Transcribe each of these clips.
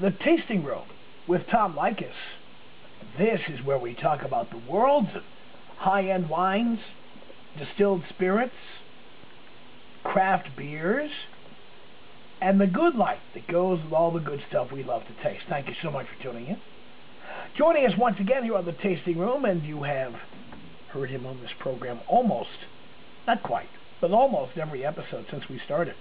The Tasting Room with Tom Leykis. This is where we talk about the world's high-end wines, distilled spirits, craft beers, and the good life that goes with all the good stuff we love to taste. Thank you so much for tuning in. Joining us once again here on The Tasting Room, and you have heard him on this program almost, not quite, but almost every episode since we started,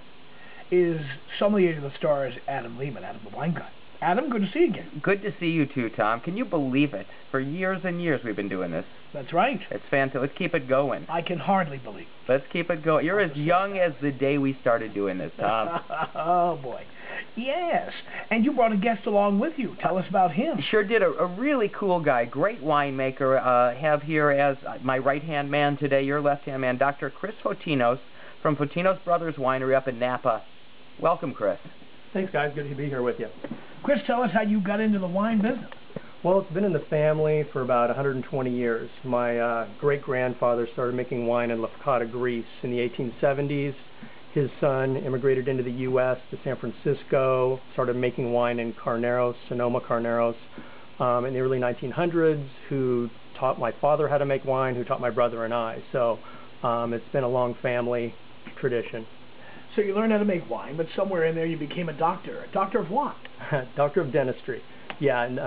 is Sommelier to the Stars, Adam Leemon, Adam the Wine Guy. Adam, good to see you again. Good to see you too, Tom. Can you believe it? For years and years we've been doing this. That's right. It's fantastic. Let's keep it going. I can hardly believe. Let's keep it going. You're as young as the day we started doing this, Tom. Oh, boy. Yes. And you brought a guest along with you. Tell us about him. Sure did. A really cool guy. Great winemaker. Have here as my right-hand man today, your left-hand man, Dr. Chris Fotinos from Fotinos Brothers Winery up in Napa. Welcome, Chris. Thanks, guys. Good to be here with you. Chris, tell us how you got into the wine business. Well, it's been in the family for about 120 years. My great-grandfather started making wine in Lefkada, Greece in the 1870s. His son immigrated into the U.S. to San Francisco, started making wine in Carneros, Sonoma Carneros, in the early 1900s, who taught my father how to make wine, who taught my brother and I. So it's been a long family tradition. So you learned how to make wine, but somewhere in there you became a doctor. A doctor of what? Doctor of dentistry. Yeah, and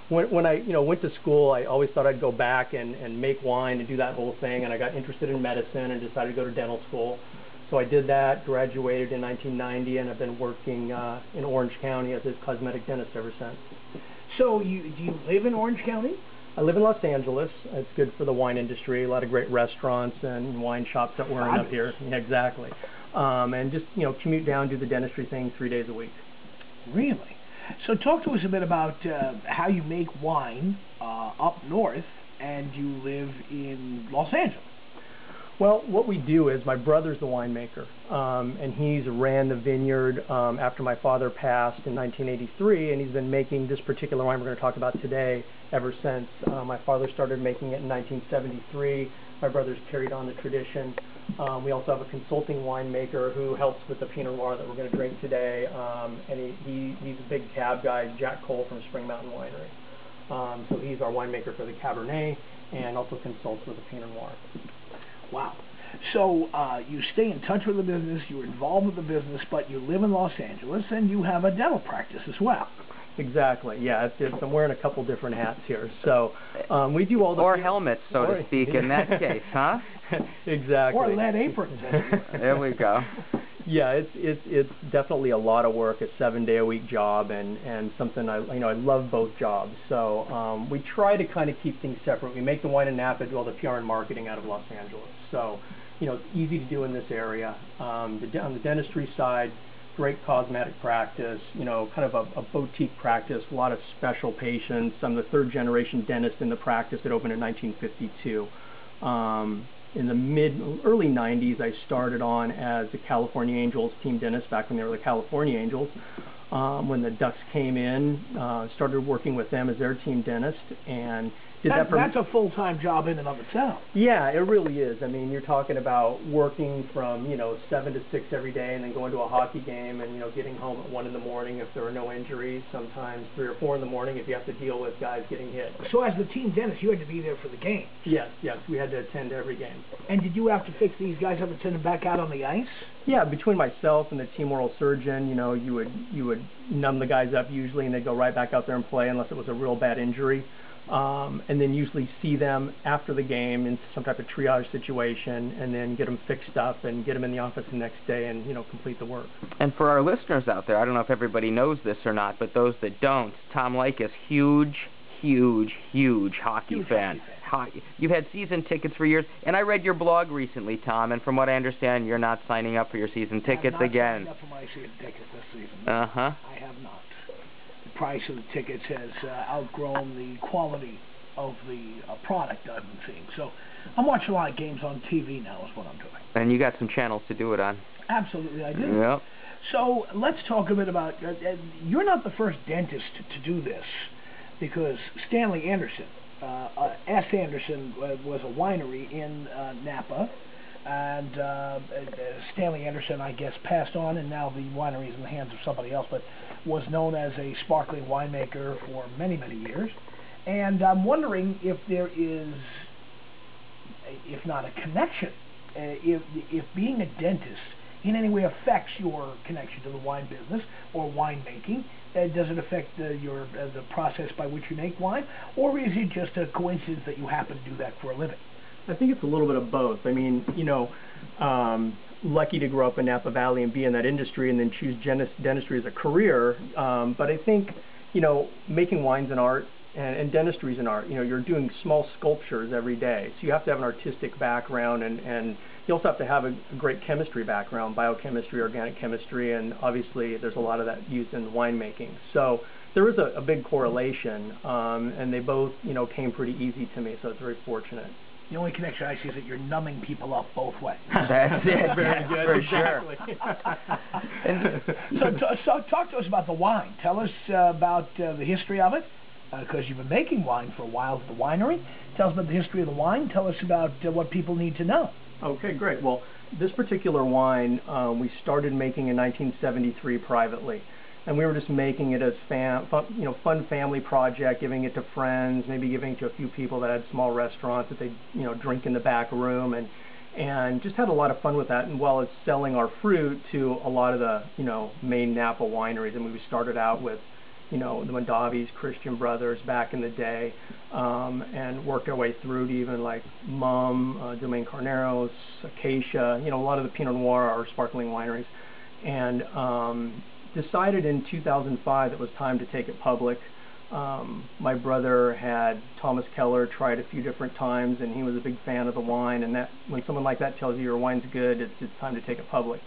when I went to school, I always thought I'd go back and make wine and do that whole thing, and I got interested in medicine and decided to go to dental school. So I did that, graduated in 1990, and I've been working in Orange County as a cosmetic dentist ever since. So do you live in Orange County? I live in Los Angeles. It's good for the wine industry. A lot of great restaurants and wine shops that we're in up here. Yeah, exactly. And just, commute down, do the dentistry thing 3 days a week. Really? So talk to us a bit about how you make wine up north and you live in Los Angeles. Well, what we do is my brother's the winemaker, and he's ran the vineyard after my father passed in 1983, and he's been making this particular wine we're going to talk about today ever since. My father started making it in 1973. My brother's carried on the tradition. We also have a consulting winemaker who helps with the Pinot Noir that we're going to drink today, and he's a big cab guy, Jack Cole from Spring Mountain Winery. So he's our winemaker for the Cabernet and also consults with the Pinot Noir. Wow. So you stay in touch with the business, you're involved with the business, but you live in Los Angeles and you have a dental practice as well. Exactly. Yeah, I'm wearing a couple different hats here. So we do all the... Or helmets, so to speak, in that case, huh? Exactly. Or lead aprons. There we go. Yeah, it's definitely a lot of work, a 7-day-a-week job, and something I love both jobs. So we try to kind of keep things separate. We make the wine in Napa, do all the PR and marketing out of Los Angeles. So it's easy to do in this area. On the dentistry side, great cosmetic practice. Kind of a boutique practice. A lot of special patients. I'm the third-generation dentist in the practice. It opened in 1952. In the early 90s, I started on as the California Angels team dentist back when they were the California Angels. When the Ducks came in, started working with them as their team dentist, and did that for... That's a full-time job in and of itself. Yeah, it really is. I mean, you're talking about working from 7 to 6 every day, and then going to a hockey game, and getting home at 1 in the morning if there are no injuries. Sometimes 3 or 4 in the morning if you have to deal with guys getting hit. So as the team dentist, you had to be there for the game. Yes, we had to attend every game. And did you have to fix these guys up and send them back out on the ice? Yeah, between myself and the team oral surgeon, you would numb the guys up usually, and they'd go right back out there and play unless it was a real bad injury. And then usually see them after the game in some type of triage situation, and then get them fixed up and get them in the office the next day and complete the work. And for our listeners out there, I don't know if everybody knows this or not, but those that don't, Tom Leykis, huge hockey fan. You've had season tickets for years, and I read your blog recently, Tom, and from what I understand, you're not signing up for your season tickets again. I have not signed up for my season tickets this season. Uh-huh. I have not. The price of the tickets has outgrown the quality of the product I've been seeing. So I'm watching a lot of games on TV now is what I'm doing. And you got some channels to do it on. Absolutely, I do. Yep. So let's talk a bit about, you're not the first dentist to do this, because Stanley Anderson, S. Anderson, was a winery in Napa. and Stanley Anderson, I guess, passed on, and now the winery is in the hands of somebody else, but was known as a sparkling winemaker for many, many years. And I'm wondering if there is, if not a connection, if being a dentist in any way affects your connection to the wine business or winemaking. Does it affect the process by which you make wine, or is it just a coincidence that you happen to do that for a living? I think it's a little bit of both. I mean, lucky to grow up in Napa Valley and be in that industry and then choose dentistry as a career. But I think, making wine's an art and dentistry is an art. You're doing small sculptures every day. So you have to have an artistic background, and you also have to have a great chemistry background, biochemistry, organic chemistry, and obviously there's a lot of that used in winemaking. So there is a big correlation, and they both, came pretty easy to me, so it's very fortunate. The only connection I see is that you're numbing people up both ways. That's it. Very good. For Exactly. Sure. So talk to us about the wine. Tell us about the history of it, because you've been making wine for a while at the winery. Tell us about the history of the wine. Tell us about what people need to know. Okay, great. Well, this particular wine we started making in 1973 privately. And we were just making it as fun family project, giving it to friends, maybe giving it to a few people that had small restaurants that they drink in the back room, and just had a lot of fun with that, and well as selling our fruit to a lot of the main Napa wineries. And we started out with the Mondavis, Christian Brothers back in the day, and worked our way through to even like Mum, Domaine Carneros, Acacia, a lot of the Pinot Noir are sparkling wineries, and decided in 2005 it was time to take it public. My brother had Thomas Keller tried a few different times, and he was a big fan of the wine, and that when someone like that tells you your wine's good, it's time to take it public.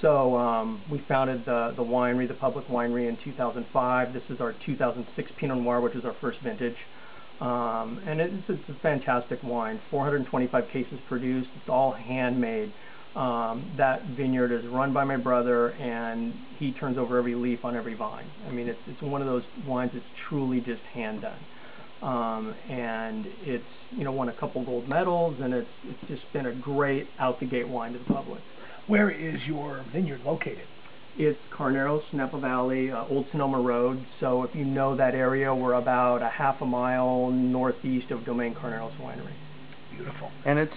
So we founded the winery, the public winery, in 2005. This is our 2006 Pinot Noir, which is our first vintage. And it's a fantastic wine. 425 cases produced. It's all handmade. That vineyard is run by my brother, and he turns over every leaf on every vine. I mean, it's one of those wines that's truly just hand done. And it's won a couple gold medals, and it's just been a great out the gate wine to the public. Where is your vineyard located? It's Carneros, Napa Valley, Old Sonoma Road. So if you know that area, we're about a half a mile northeast of Domaine Carneros Winery. Beautiful. And it's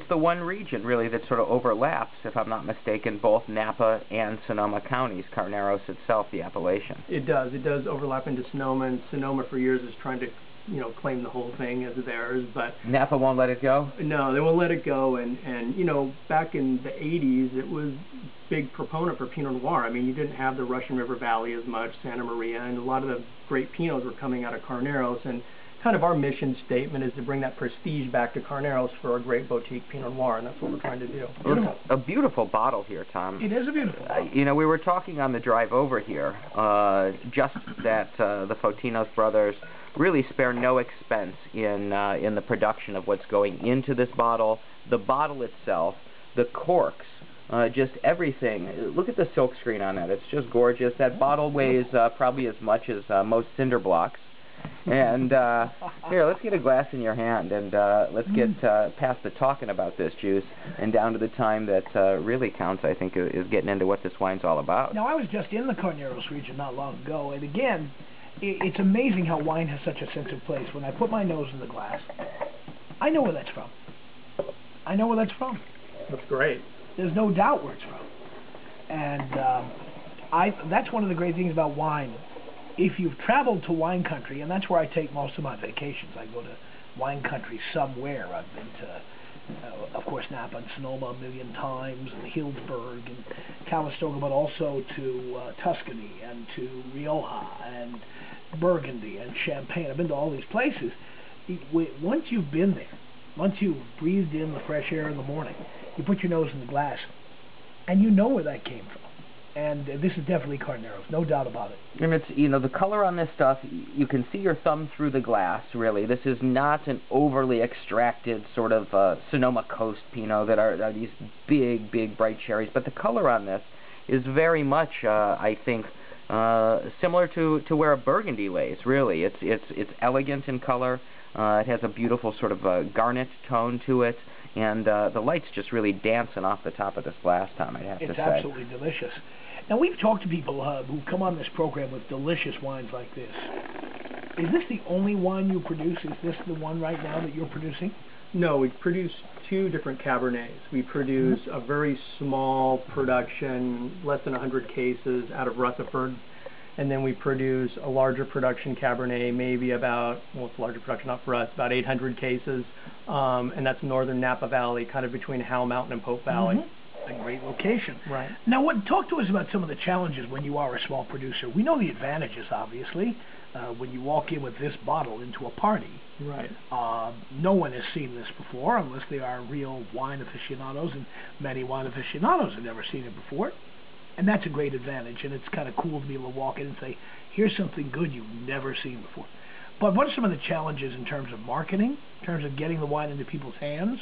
the one region really that sort of overlaps, if I'm not mistaken, both Napa and Sonoma counties. Carneros itself, the appellation. It does. It does overlap into Sonoma, and Sonoma for years is trying to claim the whole thing as theirs, but Napa won't let it go? No, they won't let it go, and back in the 80s, it was big proponent for Pinot Noir. I mean, you didn't have the Russian River Valley as much, Santa Maria, and a lot of the great Pinots were coming out of Carneros, and kind of our mission statement is to bring that prestige back to Carneros for a great boutique Pinot Noir, and that's what we're trying to do. Beautiful. A beautiful bottle here, Tom. It is a beautiful bottle. We were talking on the drive over here, just that the Fotinos brothers really spare no expense in the production of what's going into this bottle, the bottle itself, the corks, just everything. Look at the silk screen on that. It's just gorgeous. That bottle weighs probably as much as most cinder blocks. And here, let's get a glass in your hand, and let's get past the talking about this juice and down to the time that really counts, I think, is getting into what this wine's all about. Now, I was just in the Carneros region not long ago, and again, it's amazing how wine has such a sense of place. When I put my nose in the glass, I know where that's from. I know where that's from. That's great. There's no doubt where it's from. And that's one of the great things about wine. If you've traveled to wine country, and that's where I take most of my vacations, I go to wine country somewhere. I've been to, of course, Napa and Sonoma a million times, and Healdsburg and Calistoga, but also to Tuscany and to Rioja and Burgundy and Champagne. I've been to all these places. Once you've been there, once you've breathed in the fresh air in the morning, you put your nose in the glass, and you know where that came from. And this is definitely Carneros, no doubt about it. And it's, the color on this stuff, you can see your thumb through the glass, really. This is not an overly extracted sort of Sonoma Coast Pinot that are these big, big, bright cherries. But the color on this is very much, I think, similar to where a Burgundy lays, really. It's elegant in color. It has a beautiful sort of garnet tone to it. and the light's just really dancing off the top of this glass, Tom, I'd have to say. It's absolutely delicious. Now, we've talked to people who come on this program with delicious wines like this. Is this the only wine you produce? Is this the one right now that you're producing? No, we produce 2 different Cabernets. We produce a very small production, less than 100 cases, out of Rutherford. And then we produce a larger production Cabernet, maybe about, well, it's a larger production, not for us, about 800 cases. And that's northern Napa Valley, kind of between Howell Mountain and Pope Valley. A great location. Right. Now, talk to us about some of the challenges when you are a small producer. We know the advantages, obviously. When you walk in with this bottle into a party, right. No one has seen this before unless they are real wine aficionados, and many wine aficionados have never seen it before. And that's a great advantage, and it's kind of cool to be able to walk in and say, here's something good you've never seen before. But what are some of the challenges in terms of marketing, in terms of getting the wine into people's hands?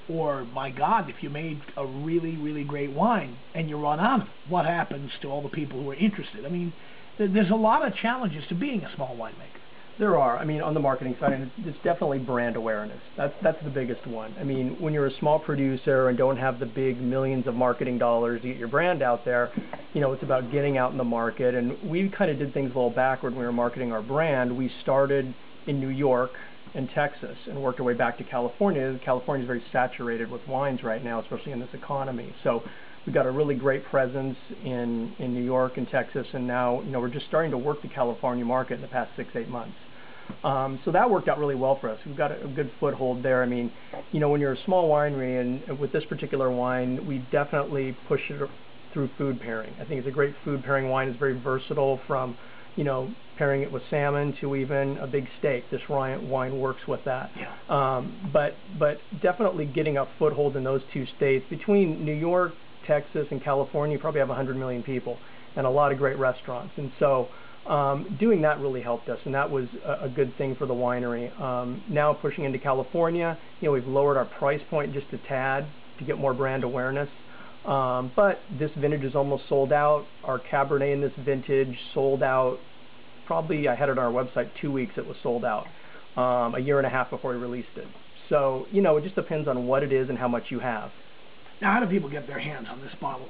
Or, my God, if you made a really, really great wine and you run out of it, what happens to all the people who are interested? I mean, there's a lot of challenges to being a small winemaker. There are. I mean, on the marketing side, and it's definitely brand awareness. That's the biggest one. I mean, when you're a small producer and don't have the big millions of marketing dollars to get your brand out there, you know, it's about getting out in the market. And we kind of did things a little backward when we were marketing our brand. We started in New York and Texas and worked our way back to California. California is very saturated with wines right now, especially in this economy. So we got a really great presence in New York and Texas, and now, you know, we're just starting to work the California market in the past 6-8 months. So that worked out really well for us. We've got a good foothold there. I mean, you know, when you're a small winery, and with this particular wine, we definitely push it through food pairing. I think it's a great food pairing wine. It's very versatile, from, you know, pairing it with salmon to even a big steak. This wine works with that. Yeah. But definitely getting a foothold in those 2 states. Between New York, Texas, and California, you probably have 100 million people and a lot of great restaurants. And so doing that really helped us, and that was a good thing for the winery. Now pushing into California, you know, we've lowered our price point just a tad to get more brand awareness. But this vintage is almost sold out. Our Cabernet in this vintage sold out. Probably, I had it on our website 2 weeks, it was sold out. A year and a half before we released it. So, you know, it just depends on what it is and how much you have. Now, how do people get their hands on this bottle?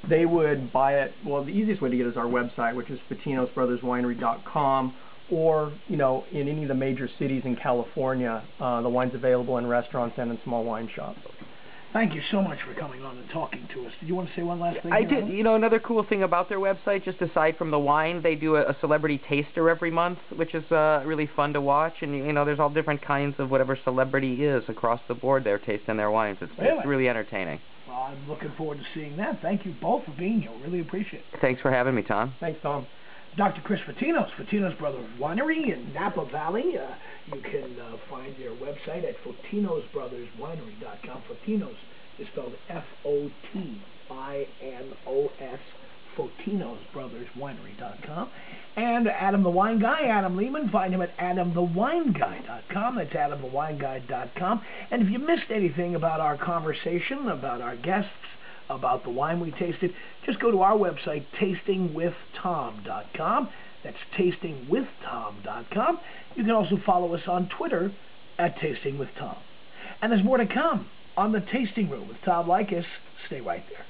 They would buy it, well, the easiest way to get it is our website, which is fotinosbrotherswinery.com, or, you know, in any of the major cities in California. The wine's available in restaurants and in small wine shops. Thank you so much for coming on and talking to us. Did you want to say one last thing? I did. You know, another cool thing about their website, just aside from the wine, they do a celebrity taster every month, which is really fun to watch. And, you know, there's all different kinds of whatever celebrity is across the board there tasting their wines. It's really entertaining. Well, I'm looking forward to seeing that. Thank you both for being here. Really appreciate it. Thanks for having me, Tom. Thanks, Tom. Dr. Chris Fotinos, Fotinos Brothers Winery in Napa Valley. You can find their website at fotinosbrotherswinery.com. Fotinos is spelled F-O-T-I-N-O-S, fotinosbrotherswinery.com. And Adam the Wine Guy, Adam Leemon, find him at adamthewineguy.com. That's adamthewineguy.com. And if you missed anything about our conversation, about our guests, about the wine we tasted, just go to our website, tastingwithtom.com. That's tastingwithtom.com. You can also follow us on Twitter at tastingwithtom. And there's more to come on the Tasting Room with Tom Leykis. Stay right there.